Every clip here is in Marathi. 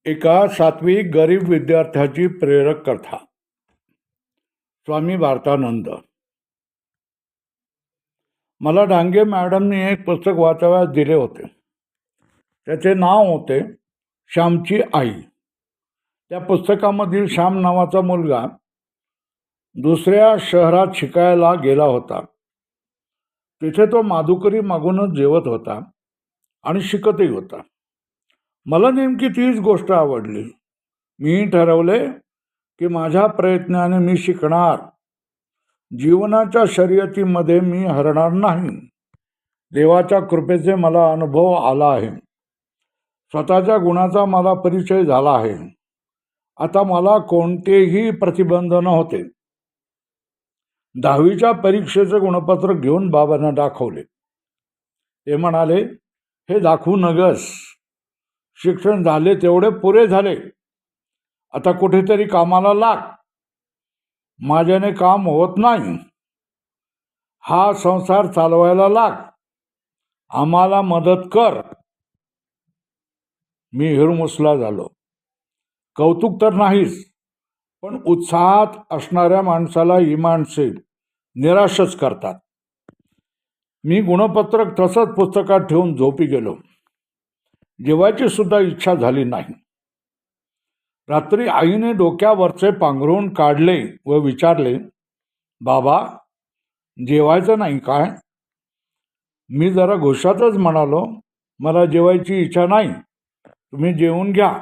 एका सात्विक गरीब विद्यार्थ्याची प्रेरक कथा. स्वामी भारतानंद. मला डांगे मॅडमनी एक पुस्तक वाचावयास दिले होते. त्याचे नाव होते श्यामची आई. त्या पुस्तकामधील श्याम नावाचा मुलगा दुसऱ्या शहरात शिकायला गेला होता. तिथे तो माधुकरी मागूनच जेवत होता आणि शिकतही होता. मला नेमकी तीच गोष्ट आवडली. मी ठरवले की माझ्या प्रयत्नाने मी शिकणार. जीवनाच्या शर्यतीमध्ये मी हरणार नाही. देवाच्या कृपेचे मला अनुभव आला आहे. स्वतःच्या गुणाचा मला परिचय झाला आहे. आता मला कोणतेही प्रतिबंध नव्हते. 10वीच्या परीक्षेचे गुणपत्र घेऊन बाबांना दाखवले. ते म्हणाले, हे दाखवू नगस. शिक्षण झाले तेवढे पुरे झाले. आता कुठेतरी कामाला लाग. माझ्याने काम होत नाही. हा संसार चालवायला लाग. आम्हाला मदत कर. मी हिरमुसला झालो. कौतुक तर नाहीच, पण उत्साहात असणाऱ्या माणसाला ही माणसे निराशच करतात. मी गुणपत्रक तसंच पुस्तकात ठेवून झोपी गेलो. जेवायची सुद्धा इच्छा झाली नाही. रात्री आईने डोक्यावरचे पांघरून काढले व विचारले, बाबा जेवायचं नाही काय? मी जरा घोषातच म्हणालो, मला जेवायची इच्छा नाही, तुम्ही जेवून घ्या.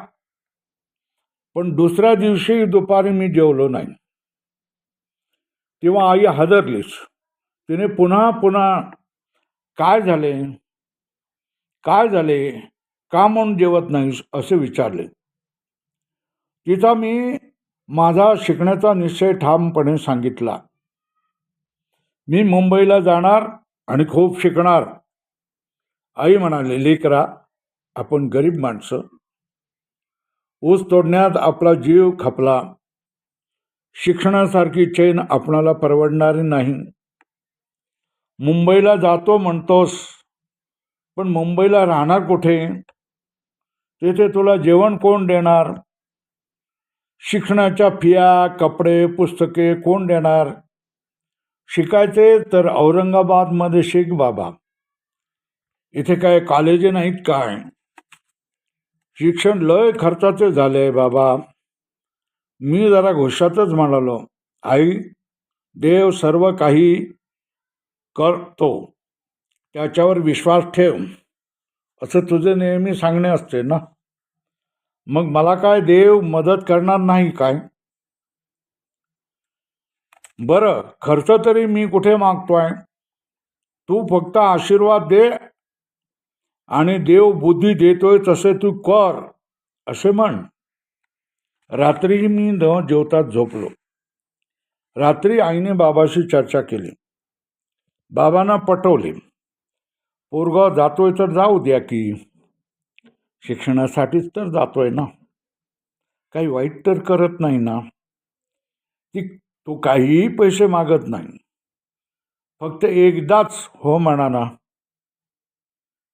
पण दुसऱ्या दिवशी दुपारी मी जेवलो नाही. तेव्हा आई हादरलीच. तिने पुन्हा काय झाले का म्हणून जेवत नाहीस असे विचारले. तिचा मी माझा शिकण्याचा निश्चय ठामपणे सांगितला. मी मुंबईला जाणार आणि खूप शिकणार. आई म्हणाले, लेकरा आपण गरीब माणसं. ऊस तोडण्यात आपला जीव खपला. शिक्षणासारखी चैन आपणाला परवडणारी नाही. मुंबईला जातो म्हणतोस, पण मुंबईला राहणार कुठे? तेथे तुला जेवण कोण देणार? शिक्षणाच्या फिया, कपडे, पुस्तके कोण देणार? शिकायचे तर औरंगाबादमध्ये शिक बाबा. इथे काय कॉलेजे नाहीत काय? शिक्षण लय खर्चाचे झाले बाबा. मी जरा घोषातच म्हणालो, आई देव सर्व काही करतो, त्याच्यावर विश्वास ठेव, असं तुझे नेहमी सांगणे असते ना. मग मला काय देव मदत करणार नाही काय? बरं, खर्च तरी मी कुठे मागतोय? तू फक्त आशीर्वाद दे आणि देव बुद्धी देतोय तसे तू कर असे म्हण. रात्रीही मी न जेवताच झोपलो. रात्री आईने बाबाशी चर्चा केली. बाबांना पटवले. पोरगा जातोय तर जाऊ द्या की. शिक्षणासाठीच तर जातोय ना. काही वाईट तर करत नाही ना. तो काहीही पैसे मागत नाही. फक्त एकदाच हो म्हणा ना.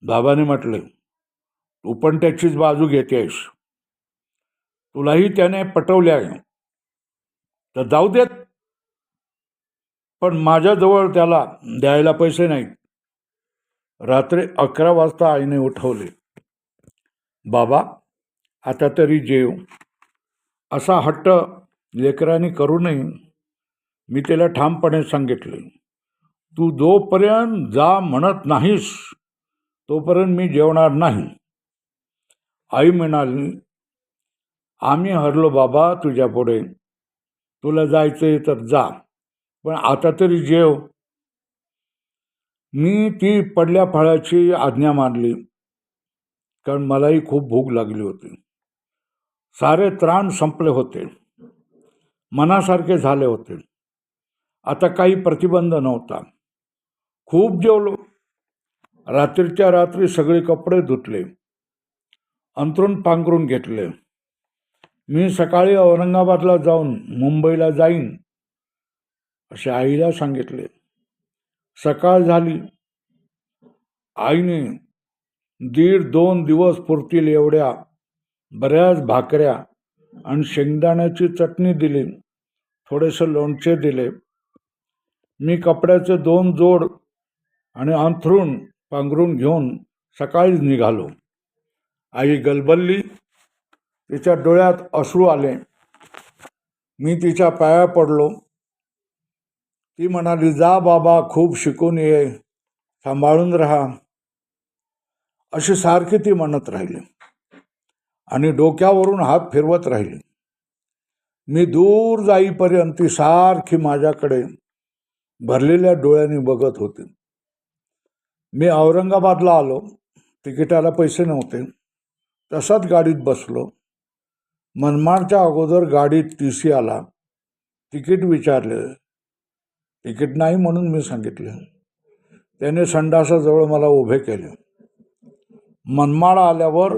बाबाने म्हटले, तू पण त्याचीच बाजू घेतेस. तुलाही त्याने पटवल्या तर जाऊ देत. पण माझ्याजवळ त्याला द्यायला पैसे नाहीत. रात्री 11 वाजता आईने उठवले. बाबा आता तरी जेव. असा हट्ट लेकरांनी करू नये. मी त्याला ठामपणे सांगितले, तू जोपर्यंत जा म्हणत नाहीस तोपर्यंत मी जेवणार नाही. आई म्हणाली, आम्ही हरलो बाबा तुझ्या पुढे. तुला जायचंय तर जा, पण आता तरी जेव. मी ती पडल्या फळाची आज्ञा मानली, कारण मलाही खूप भूक लागली होती. सारे त्राण संपले होते. मनासारखे झाले होते. आता काही प्रतिबंध नव्हता. खूप जेवलो. रात्रीच्या रात्री सगळे कपडे धुतले, अंथरूण पांघरून घेतले. मी सकाळी औरंगाबादला जाऊन मुंबईला जाईन असे आईला सांगितले. सकाळ झाली. आईने 1.5-2 दिवस पुरतील एवढ्या बऱ्याच भाकऱ्या आणि शेंगदाण्याची चटणी दिली, थोडेसे लोणचे दिले. मी कपड्याचे 2 जोड आणि अंथरूण पांघरून घेऊन सकाळीच निघालो. आई गलबलली, तिच्या डोळ्यात अश्रू आले. मी तिच्या पाया पडलो. ती म्हणाली, जा बाबा, खूप शिकून ये, सांभाळून राहा, अशी सारखी ती म्हणत राहिली आणि डोक्यावरून हात फिरवत राहिली. मी दूर जाईपर्यंत ती सारखी माझ्याकडे भरलेल्या डोळ्यांनी बघत होती. मी औरंगाबादला आलो. तिकिटाला पैसे नव्हते. तसाच गाडीत बसलो. मनमाडच्या अगोदर गाडीत TC आला. तिकीट विचारले. तिकीट नाही म्हणून मी सांगितले. त्याने संडासाजवळ मला उभे केले. मनमाड आल्यावर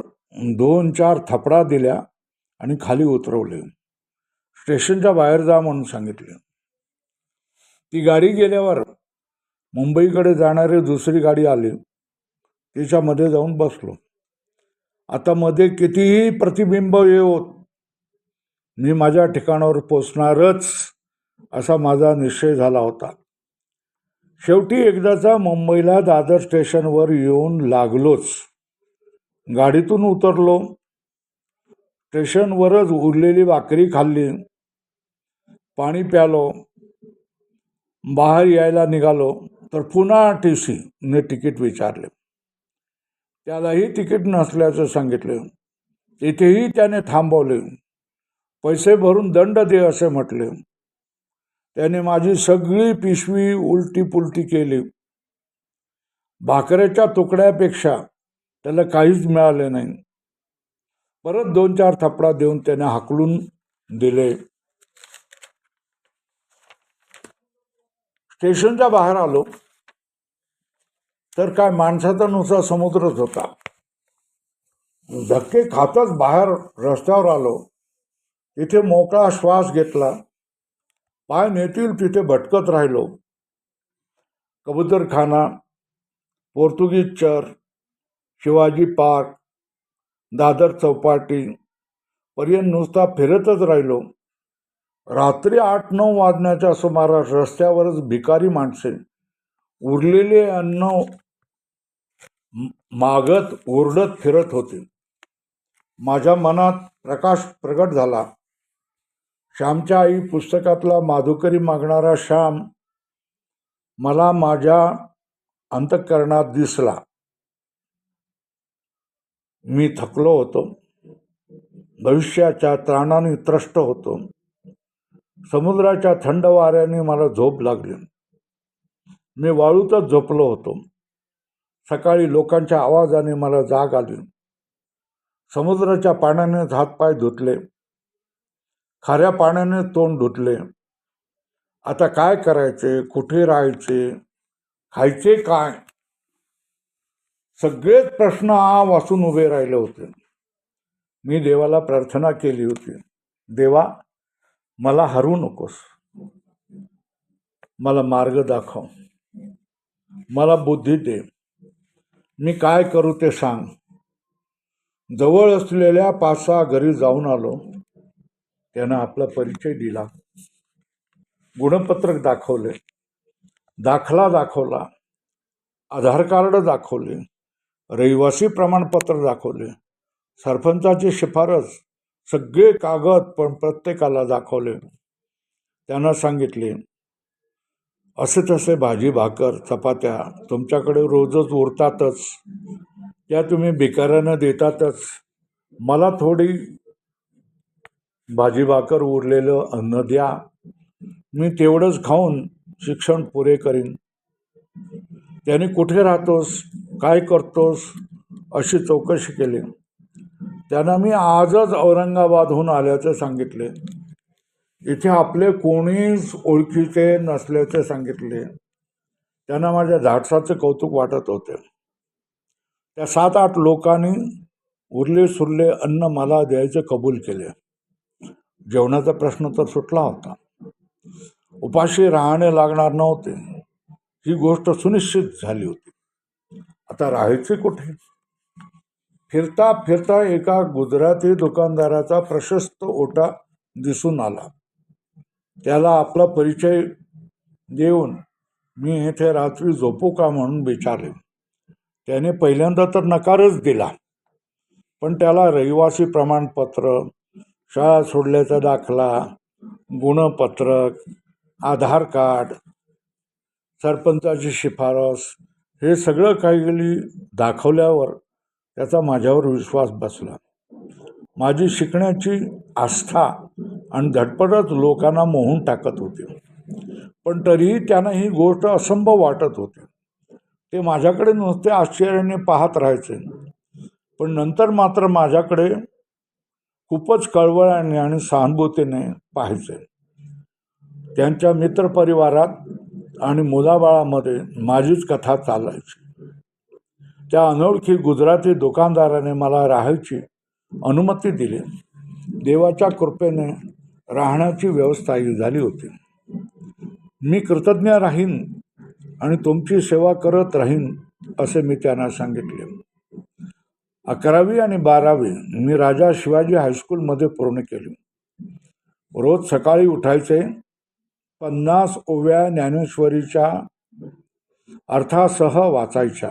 2-4 थपडा दिल्या आणि खाली उतरवले. स्टेशनच्या बाहेर जा म्हणून सांगितले. ती गाडी गेल्यावर मुंबईकडे जाणारी दुसरी गाडी आली. तिच्यामध्ये जाऊन बसलो. आता मध्ये कितीही प्रतिबिंब येवोत, मी माझ्या ठिकाणावर पोचणारच असा माझा निश्चय झाला होता. शेवटी एकदाचा मुंबईला दादर स्टेशनवर येऊन लागलोच. गाडीतून उतरलो. स्टेशनवरच उरलेली भाकरी खाल्ली, पाणी प्यालो. बाहेर यायला निघालो तर पुन्हा TC ने तिकीट विचारले. त्यालाही तिकीट नसल्याचं सांगितले. तिथेही त्याने थांबवले. पैसे भरून दंड दे असे म्हटले. त्याने माझी सगळी पिशवी उलटी पुलटी केली. भाकऱ्याच्या तुकड्यापेक्षा त्याला काहीच मिळाले नाही. परत 2-4 थपडा देऊन त्याने हाकलून दिले. स्टेशनच्या बाहेर आलो तर काय माणसाचा नुसता समुद्रच होता. धक्के खातच बाहेर रस्त्यावर आलो. तिथे मोकळा श्वास घेतला. पाय नेतील तिथे भटकत राहिलो. कबूतरखाना, पोर्तुगीज चर्च, शिवाजी पार्क, दादर चौपाटी पर्यंत नुसता फिरतच राहिलो. रात्री 8-9 वाजण्याच्या सुमारास रस्त्यावरच भिकारी माणसे उरलेले अन्न मागत ओरडत फिरत होते. माझ्या मनात प्रकाश प्रगट झाला. श्यामच्या आई पुस्तकातला माधुकरी मागणारा श्याम मला माझ्या अंतःकरणात दिसला. मी थकलो होतो. भविष्याच्या त्राणाने त्रस्त होतो. समुद्राच्या थंड वाऱ्याने मला झोप लागली. मी वाळूतच झोपलो होतो. सकाळी लोकांच्या आवाजाने मला जाग आली. समुद्राच्या पाण्याने हातपाय धुतले. खाऱ्या पाण्याने तोंड धुतले. आता काय करायचे, कुठे राहायचे, खायचे काय, सगळेच प्रश्न वाचून उभे राहिले होते. मी देवाला प्रार्थना केली होती, देवा, मला हरवू नकोस, मला मार्ग दाखव, मला बुद्धी दे, मी काय करू ते सांग. जवळ असलेल्या 5-6 घरी जाऊन आलो. त्यानं आपला परिचय दिला. गुणपत्रक दाखवले, दाखला दाखवला, आधार कार्ड दाखवले, रहिवासी प्रमाणपत्र दाखवले, सरपंचाची शिफारस, सगळे कागद पण प्रत्येकाला दाखवले. त्यांना सांगितले, असे तसे भाजी भाकर चपात्या तुमच्याकडे रोजच उरतातच, त्या तुम्ही भिकाऱ्यांना देतातच. मला थोडी भाजी भाकर उरलेलं अन्न द्या, मी तेवढंच खाऊन शिक्षण पुरे करीन. त्याने कुठे राहतोस, काय करतोस अशी चौकशी केली. त्यांना मी आजच औरंगाबादहून आल्याचे सांगितले. इथे आपले कोणीच ओळखीचे नसल्याचे सांगितले. त्यांना माझ्या धाडसाचे कौतुक वाटत होते. त्या 7-8 लोकांनी उरले सुरले अन्न मला द्यायचे कबूल केले. जेवणाचा प्रश्न तर सुटला होता. उपाशी राहणे लागणार नव्हते, ही गोष्ट सुनिश्चित झाली होती. आता राहायचे कुठे? फिरता फिरता एका गुजराती दुकानदाराचा प्रशस्त ओटा दिसून आला. त्याला आपला परिचय देऊन मी इथे रात्री झोपू का म्हणून विचारले. त्याने पहिल्यांदा तर नकारच दिला, पण त्याला रहिवासी प्रमाणपत्र, शाळा सोडल्याचा दाखला, गुणपत्रक, आधार कार्ड, सरपंचाची शिफारस हे सगळं काही दाखवल्यावर त्याचा माझ्यावर विश्वास बसला. माझी शिकण्याची आस्था आणि धडपडच लोकांना मोहून टाकत होती. पण तरीही त्यांना ही गोष्ट असंभव वाटत होती. ते माझ्याकडे नुसते आश्चर्याने पाहत राहायचे, पण नंतर मात्र माझ्याकडे खूपच कळवळाने आणि सहानुभूतीने पाहायचे. त्यांच्या मित्रपरिवारात आणि मुलाबाळामध्ये माझीच कथा चालायची. त्या अनोळखी गुजराती दुकानदाराने मला राहायची अनुमती दिली. देवाच्या कृपेने राहण्याची व्यवस्थाही झाली होती. मी कृतज्ञ राहीन आणि तुमची सेवा करत राहीन असे मी त्यांना सांगितले. 11वी आणि 12वी मी राजा शिवाजी हायस्कूलमध्ये पूर्ण केली. रोज सकाळी उठायचे, 50 ओव्या ज्ञानेश्वरीच्या अर्थासह वाचायच्या,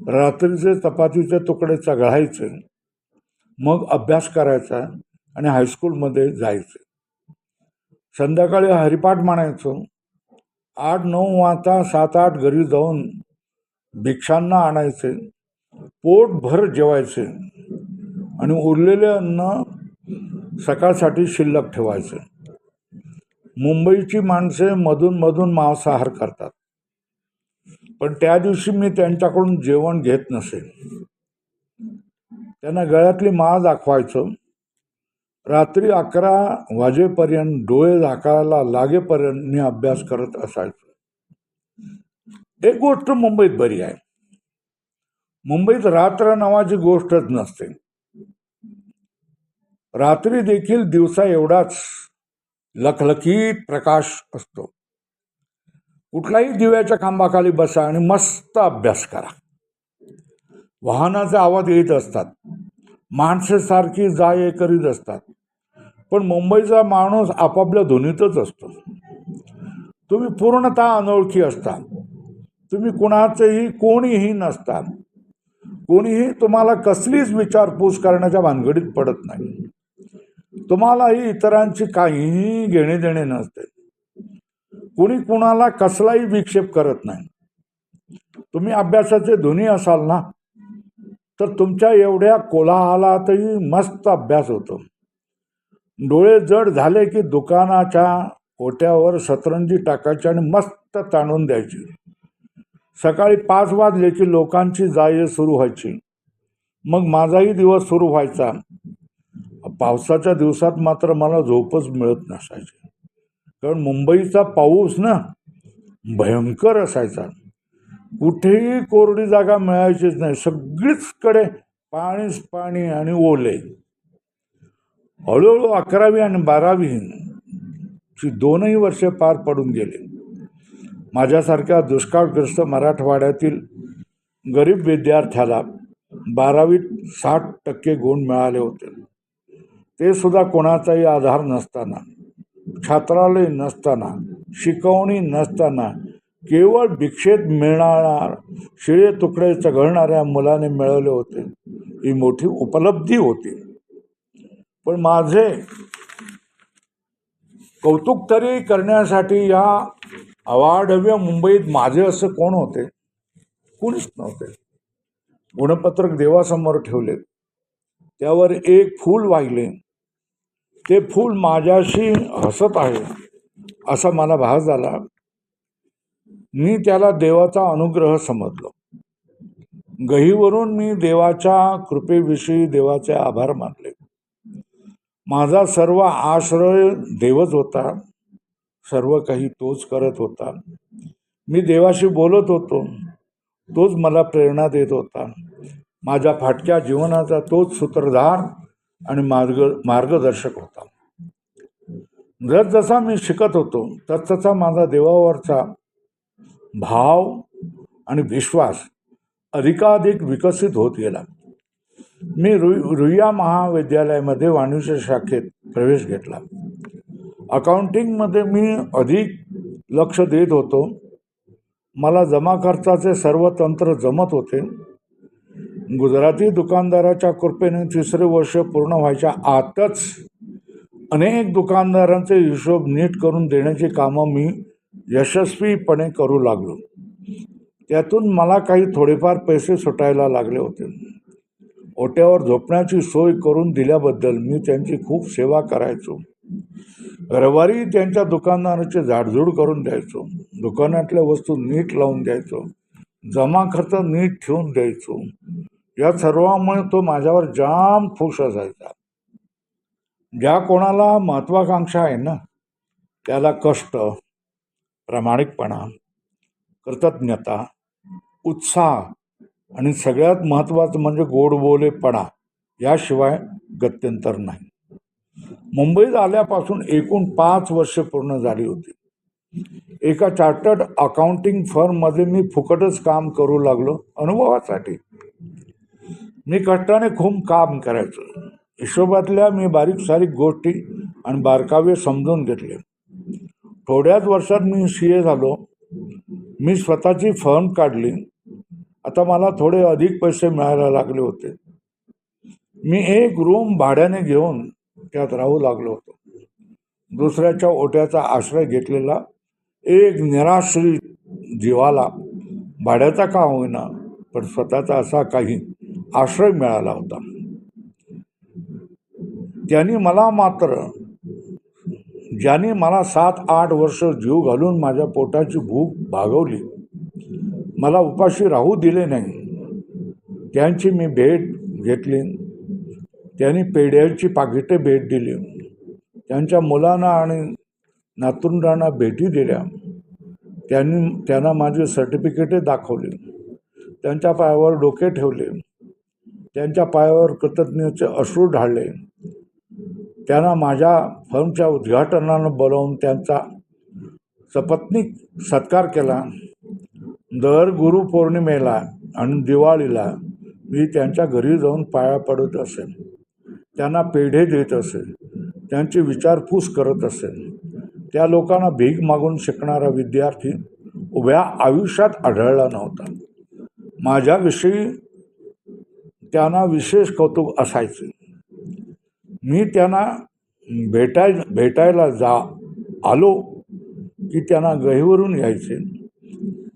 रात्रीचे चपातीचे तुकडे चघळायचे, मग अभ्यास करायचा आणि हायस्कूलमध्ये जायचे. संध्याकाळी हरिपाठ म्हणायचो. 8-9 वाजता 7-8 घरी जाऊन भिक्षांना आणायचे, पोटभर जेवायचे आणि उरलेले अन्न सकाळसाठी शिल्लक ठेवायचे. मुंबईची माणसे मधून मधून मांसाहार करतात, पण त्या दिवशी मी त्यांच्याकडून जेवण घेत नसे. त्यांना गळ्यातली माळ दाखवायचो. रात्री 11 वाजेपर्यंत डोळे झाकायला लागेपर्यंत मी अभ्यास करत असायचो. एक गोष्ट मुंबईत बरी आहे, मुंबईत रात्र नावाची गोष्टच नसते. रात्री देखील दिवसा एवढाच लखलखीत प्रकाश असतो. कुठल्याही दिव्याच्या खांबाखाली बसा आणि मस्त अभ्यास करा. वाहनाचे आवाज येत असतात, माणसे सारखी जा ये करीत असतात, पण मुंबईचा माणूस आपापल्या धुनीतच असतो. तुम्ही पूर्णतः अनोळखी असता. तुम्ही कुणाचेही कोणीही नसता. कोणीही तुम्हाला कसलीच विचारपूस करण्याच्या भानगडीत पडत नाही. तुम्हालाही इतरांची काहीही घेणे देणे नसते. कोणी कुणाला कसलाही विक्षेप करत नाही. तुम्ही अभ्यासाचे धुनी असाल ना, तर तुमच्या एवढ्या कोलाहलातही मस्त अभ्यास होतो. डोळे जड झाले की दुकानाच्या ओट्यावर सतरंजी टाकायची आणि मस्त ताणून द्यायची. सकाळी 5 वाजले की लोकांची जाय सुरू व्हायची. मग माझाही दिवस सुरू व्हायचा. पावसाच्या दिवसात मात्र मला झोपच मिळत नसायची, कारण मुंबईचा पाऊस ना भयंकर असायचा. कुठेही कोरडी जागा मिळायचीच नाही. सगळीचकडे पाणीच पाणी आणि ओले. हळूहळू 11वी आणि 12वी ची 2ही वर्षे पार पडून गेली. माझ्यासारख्या दुष्काळग्रस्त मराठवाड्यातील गरीब विद्यार्थ्याला 12वीत 60% गुण मिळाले होते. ते सुद्धा कोणाचाही आधार नसताना, छात्रालय नसताना, शिकवणी नसताना, केवळ भिक्षेत मिळणार शिळे तुकडे चघळणाऱ्या मुलाने मिळवले होते. ही मोठी उपलब्धी होती. पण माझे कौतुक तरी करण्यासाठी या अवाढव्य मुंबईत माझे असं कोण होते? कोणीच नव्हते. गुणपत्रक देवासमोर ठेवले, त्यावर एक फूल वाहिले. ते फूल माझ्याशी हसत आहे असा मला भास झाला. मी त्याला देवाचा अनुग्रह समजलो. गहीवरून मी देवाच्या कृपेविषयी देवाचे आभार मानले. माझा सर्व आश्रय देवच होता. सर्व काही तोच करत होता. मी देवाशी बोलत होतो, तोच मला प्रेरणा देत होता. माझ्या फाटक्या जीवनाचा तोच सूत्रधार आणि मार्गदर्शक होता. जसजसा मी शिकत होतो तसतसा माझा देवावरचा भाव आणि विश्वास अधिकाधिक विकसित होत गेला. मी रुईया महाविद्यालयामध्ये वाणिज्य शाखेत प्रवेश घेतला. अकाउंटिंगमध्ये मी अधिक लक्ष देत होतो. मला जमा खर्चाचे सर्व तंत्र जमत होते. गुजराती दुकानदाराच्या कृपेने 3रे वर्ष पूर्ण व्हायच्या आतच अनेक दुकानदारांचे हिशोब नीट करून देण्याची कामं मी यशस्वीपणे करू लागलो. त्यातून मला काही थोडेफार पैसे सुटायला लागले होते. ओट्यावर झोपण्याची सोय करून दिल्याबद्दल मी त्यांची खूप सेवा करायचो. रविवारी त्यांच्या दुकानदाराची झाडझूड करून द्यायचो. दुकानातल्या वस्तू नीट लावून द्यायचो. जमा खर्च नीट ठेवून द्यायचो. या सर्वांमुळे तो माझ्यावर जाम खुश असायचा. ज्या कोणाला महत्वाकांक्षा आहे ना, त्याला कष्ट, प्रामाणिकपणा, कृतज्ञता, उत्साह आणि सगळ्यात महत्त्वाचं म्हणजे गोडबोलेपणा याशिवाय गत्यंतर नाही. मुंबईत आल्यापासून एकूण 5 वर्षे पूर्ण झाली होती. एका चार्टर्ड अकाउंटिंग फर्ममध्ये मी फुकटच काम करू लागलो अनुभवासाठी. मी कष्टाने खूप काम करायचो. हिशोबातल्या मी बारीक सारीक गोष्टी आणि बारकावे समजून घेतले. थोड्याच वर्षात मी CA झालो. मी स्वतःची फर्म काढली. आता मला थोडे अधिक पैसे मिळायला लागले होते. मी एक रूम भाड्याने घेऊन त्यात राहू लागलो होतो. दुसऱ्याच्या ओट्याचा आश्रय घेतलेला एक निराश्रित जीवाला भाड्याचा का होईना पण स्वतःचा असा काही आश्रय मिळाला होता. ज्यांनी मला 7-8 वर्ष जीव घालून माझ्या पोटाची भूक भागवली, मला उपाशी राहू दिले नाही, त्यांची मी भेट घेतली. त्यांनी पेढ्याची पाकिटे भेट दिली. त्यांच्या मुलांना आणि नातरुंडांना भेटी दिल्या. त्यांना माझी सर्टिफिकेटे दाखवली. त्यांच्या पायावर डोके ठेवले. त्यांच्या पायावर कृतज्ञतेचे अश्रू ढाळले. त्यांना माझ्या फर्मच्या उद्घाटनानं बोलावून त्यांचा सपत्नीक सत्कार केला. दर गुरुपौर्णिमेला आणि दिवाळीला मी त्यांच्या घरी जाऊन पाया पडत असे. त्यांना पेढे देत असे. त्यांची विचारपूस करत असे. त्या लोकांना भीक मागून शिकणारा विद्यार्थी उभ्या आयुष्यात आढळला नव्हता. माझ्याविषयी त्यांना विशेष कौतुक असायचे. मी त्यांना भेटायला आलो की त्यांना गहिवरून यायचे.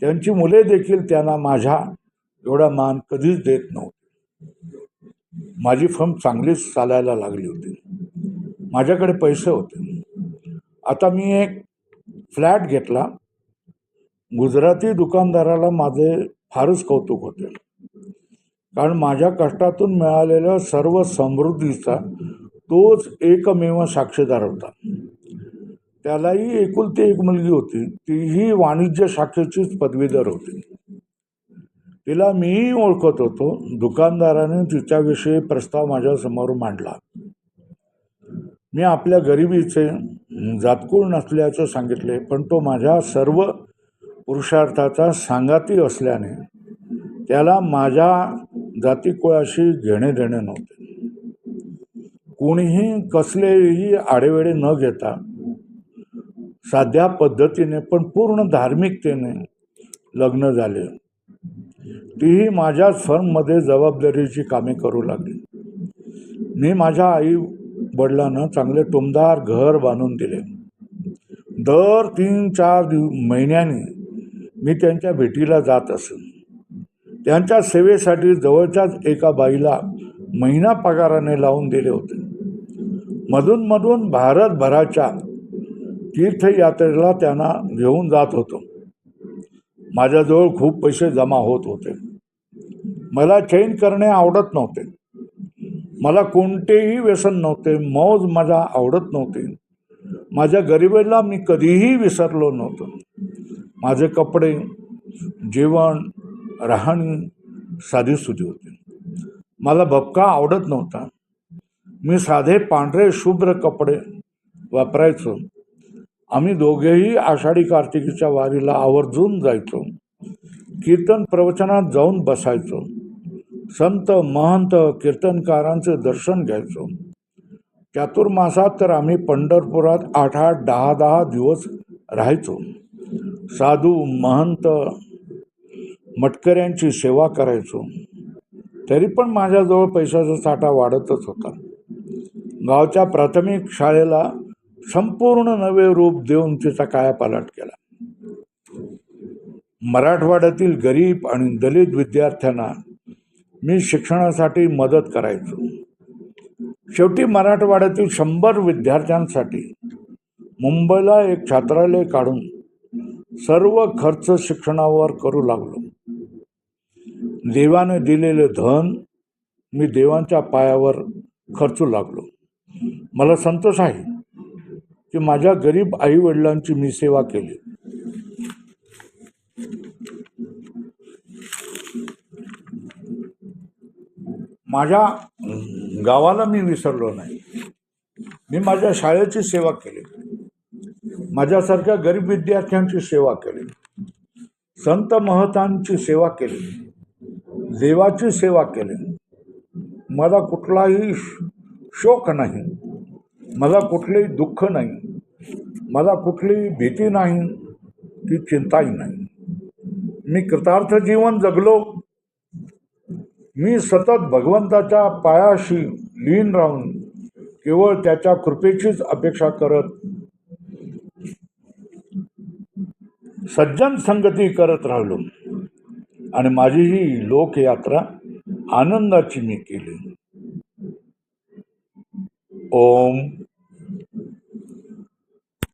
त्यांची मुले देखील त्यांना माझ्या एवढा मान कधीच देत नव्हते. माझी फर्म चांगलीच चालायला लागली होती. माझ्याकडे पैसे होते. आता मी एक फ्लॅट घेतला. गुजराती दुकानदाराला माझे फारच कौतुक होते, कारण माझ्या कष्टातून मिळालेल्या सर्व समृद्धीचा तोच एकमेव साक्षीदार होता. त्यालाही एकुलती एक मुलगी होती. तीही वाणिज्य शाखेचीच पदवीधर होती. तिला मीही ओळखत होतो. दुकानदाराने तिच्याविषयी प्रस्ताव माझ्यासमोर मांडला. मी आपल्या गरिबीचे जातकुळ नसल्याचे सांगितले, पण तो माझ्या सर्व पुरुषार्थाचा सांगाती असल्याने त्याला माझ्या जातीकुळाशी घेणे देणे नव्हते. कोणीही कसलेही आडेवेडे न घेता साध्या पद्धतीने पण पूर्ण धार्मिकतेने लग्न झाले. तीही माझ्याच फर्ममध्ये जबाबदारीची कामे करू लागली. मी माझ्या आई वडिलांना चांगले टुमदार घर बांधून दिले. दर 3-4 महिन्यांनी मी त्यांच्या भेटीला जात असे. त्यांच्या सेवेसाठी जवळच्याच एका बाईला महिना पगाराने लावून दिले होते. मधून भारतभराच्या तीर्थयात्रेला त्यांना घेऊन जात होतो. माझ्याजवळ खूप पैसे जमा होत होते. मला चैन करणे आवडत नव्हते. मला कोणतेही व्यसन नव्हते. मौज मजा आवडत नव्हती. माझ्या गरिबीला मी कधीही विसरलो नव्हतो. माझे कपडे, जेवण, राहणी साधीसुधी होती. मला भपका आवडत नव्हता. मी साधे पांढरे शुभ्र कपडे वापरायचो. आम्ही दोघेही आषाढी कार्तिकीच्या वारीला आवर्जून जायचो. कीर्तन प्रवचनात जाऊन बसायचो. संत महंत कीर्तनकारांचे दर्शन घ्यायचो. चातुर्मासात तर आम्ही पंढरपुरात 8-8, 10-10 दिवस राहायचो. साधू महंत मटकऱ्यांची सेवा करायचो. तरी पण माझ्याजवळ पैशाचा साठा वाढतच होता. गावच्या प्राथमिक शाळेला संपूर्ण नवे रूप देऊन तिचा कायापालट केला. मराठवाड्यातील गरीब आणि दलित विद्यार्थ्यांना मी शिक्षणासाठी मदत करायचो. शेवटी मराठवाड्यातील 100 विद्यार्थ्यांसाठी मुंबईला एक छात्रालय काढून सर्व खर्च शिक्षणावर करू लागलो. देवाने दिलेले धन मी देवांच्या पायावर खर्चू लागलो. मला संतोष आहे की माझ्या गरीब आई वडिलांची मी सेवा केली. माझ्या गावाला मी विसरलो नाही. मी माझ्या शाळेची सेवा केली. माझ्यासारख्या गरीब विद्यार्थ्यांची सेवा केली. संत महतांची सेवा केली. देवाची सेवा केली. मला कुठलाही शोक नाही. मला कुठलेही दुःख नाही. मला कुठलीही भीती नाही की चिंताही नाही. मी कृतार्थ जीवन जगलो. मी सतत भगवंताच्या पायाशी लीन राहून केवळ त्याच्या कृपेचीच अपेक्षा करत सज्जन संगती करत राहिलो आणि माझी ही लोकयात्रा आनंदाची मी केली. ओम